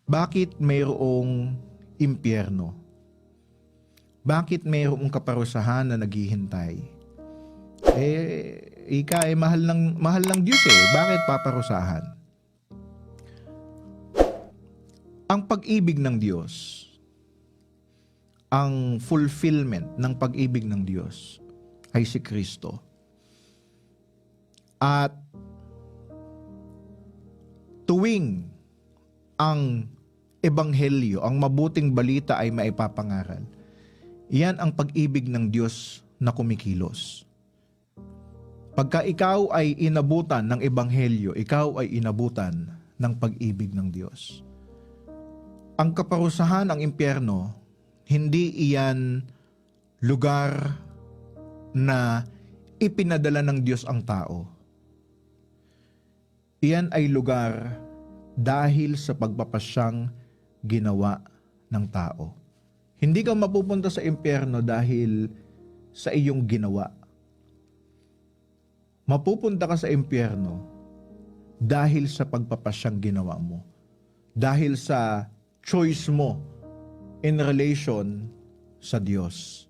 Bakit mayroong impyerno? Bakit mayroong kaparusahan na naghihintay? Mahal ng Diyos eh. Bakit paparusahan? Ang pag-ibig ng Diyos, ang fulfillment ng pag-ibig ng Diyos ay si Kristo. At tuwing ang ebanghelyo, ang mabuting balita ay maipapangaral, iyan ang pag-ibig ng Diyos na kumikilos. Pagka ikaw ay inabutan ng ebanghelyo, ikaw ay inabutan ng pag-ibig ng Diyos. Ang kaparusahan, ang impyerno, hindi iyan lugar na ipinadala ng Diyos ang tao. Iyan ay lugar dahil sa pagpapasyang ginawa ng tao. Hindi ka mapupunta sa impyerno dahil sa iyong ginawa. Mapupunta ka sa impyerno dahil sa pagpapasyang ginawa mo. Dahil sa choice mo in relation sa Diyos.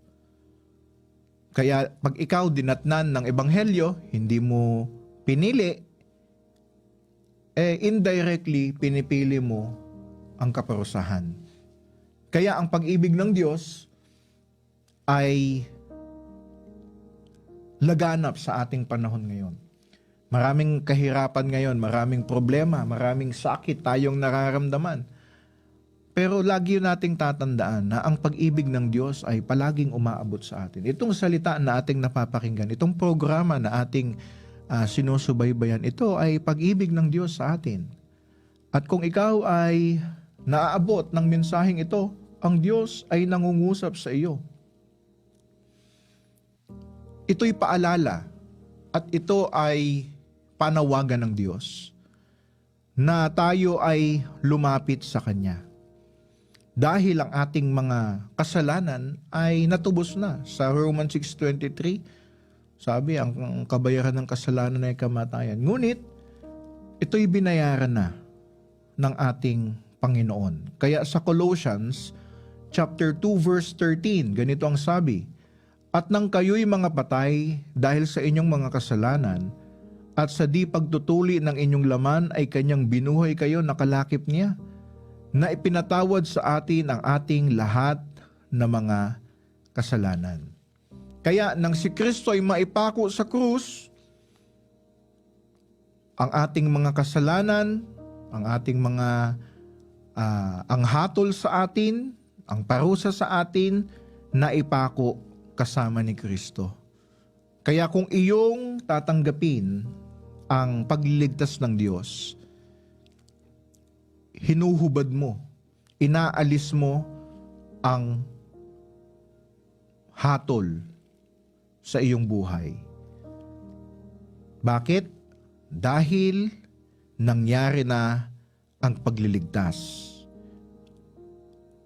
Kaya pag ikaw dinatnan ng ebanghelyo, hindi mo pinili, indirectly pinipili mo ang kaparusahan. Kaya ang pag-ibig ng Diyos ay laganap sa ating panahon ngayon. Maraming kahirapan ngayon, maraming problema, maraming sakit tayong nararamdaman. Pero lagi nating tatandaan na ang pag-ibig ng Diyos ay palaging umaabot sa atin. Itong salita na ating napapakinggan, itong programa na ating sinusubaybayan, ito ay pag-ibig ng Diyos sa atin. At kung ikaw ay naaabot ng mensaheng ito, ang Diyos ay nangungusap sa iyo. Ito'y paalala at ito ay panawagan ng Diyos na tayo ay lumapit sa Kanya. Dahil ang ating mga kasalanan ay natubos na. Sa Romans 6:23, sabi, ang kabayaran ng kasalanan ay kamatayan. Ngunit, ito'y binayaran na ng ating Panginoon. Kaya sa Colossians chapter 2 verse 13, ganito ang sabi, "At nang kayo'y mga patay dahil sa inyong mga kasalanan, at sa di pagtutuli ng inyong laman ay kanyang binuhay kayo, nakalakip niya, na ipinatawad sa atin ang ating lahat na mga kasalanan." Kaya nang si Kristo ay maipako sa krus, ang ating mga kasalanan, ang ating mga ang hatol sa atin, ang parusa sa atin, naipako kasama ni Kristo. Kaya kung iyong tatanggapin ang pagliligtas ng Diyos, hinuhubad mo, inaalis mo ang hatol sa iyong buhay. Bakit? Dahil nangyari na ang pagliligtas.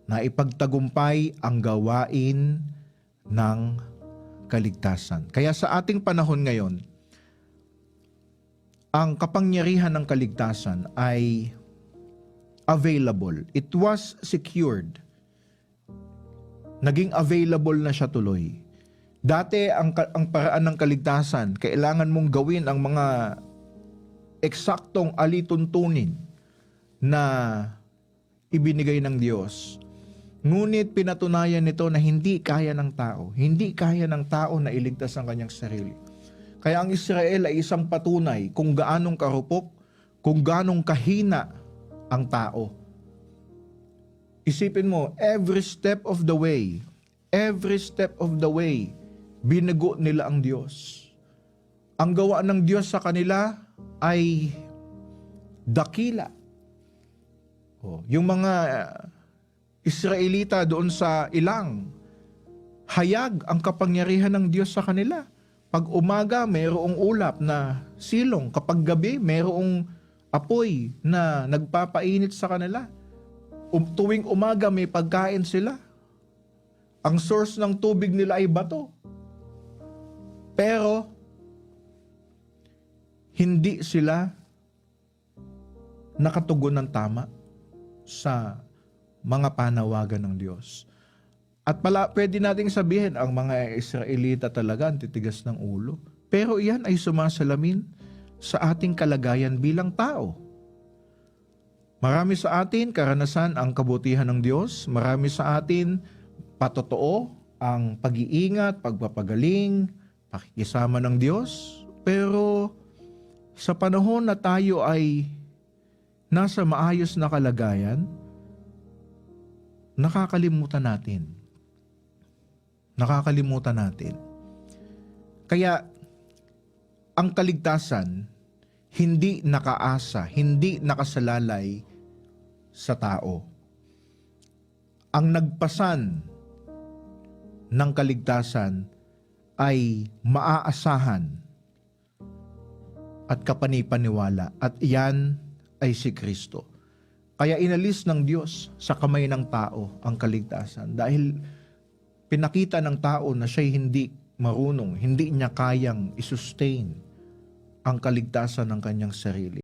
Naipagtagumpay ang gawain ng kaligtasan. Kaya sa ating panahon ngayon, ang kapangyarihan ng kaligtasan ay available. It was secured. Naging available na siya tuloy. Dati, ang paraan ng kaligtasan, kailangan mong gawin ang mga eksaktong alituntunin na ibinigay ng Diyos. Ngunit pinatunayan nito na hindi kaya ng tao. Hindi kaya ng tao na iligtas ang kanyang sarili. Kaya ang Israel ay isang patunay kung gaanong karupok, kung gaanong kahina ang tao. Isipin mo, every step of the way, binago nila ang Diyos. Ang gawa ng Diyos sa kanila ay dakila. Yung mga Israelita doon sa ilang, hayag ang kapangyarihan ng Diyos sa kanila. Pag umaga, mayroong ulap na silong. Kapag gabi, mayroong apoy na nagpapainit sa kanila. Tuwing umaga, may pagkain sila. Ang source ng tubig nila ay bato. Pero, hindi sila nakatugon ng tama. sa mga panawagan ng Diyos. At pwede nating sabihin, ang mga Israelita talaga ang titigas ng ulo. Pero iyan ay sumasalamin sa ating kalagayan bilang tao. Marami sa atin karanasan ang kabutihan ng Diyos. Marami sa atin patotoo ang pag-iingat, pagpapagaling, pakikisama ng Diyos. Pero sa panahon na tayo ay nasa maayos na kalagayan, nakakalimutan natin. Nakakalimutan natin. Kaya ang kaligtasan hindi nakaasa, hindi nakasalalay sa tao. Ang nagpasan ng kaligtasan ay maaasahan at kapanipaniwala, at iyan ay si Kristo. Kaya inalis ng Diyos sa kamay ng tao ang kaligtasan dahil pinakita ng tao na siya'y hindi marunong, hindi niya kayang isustain ang kaligtasan ng kanyang sarili.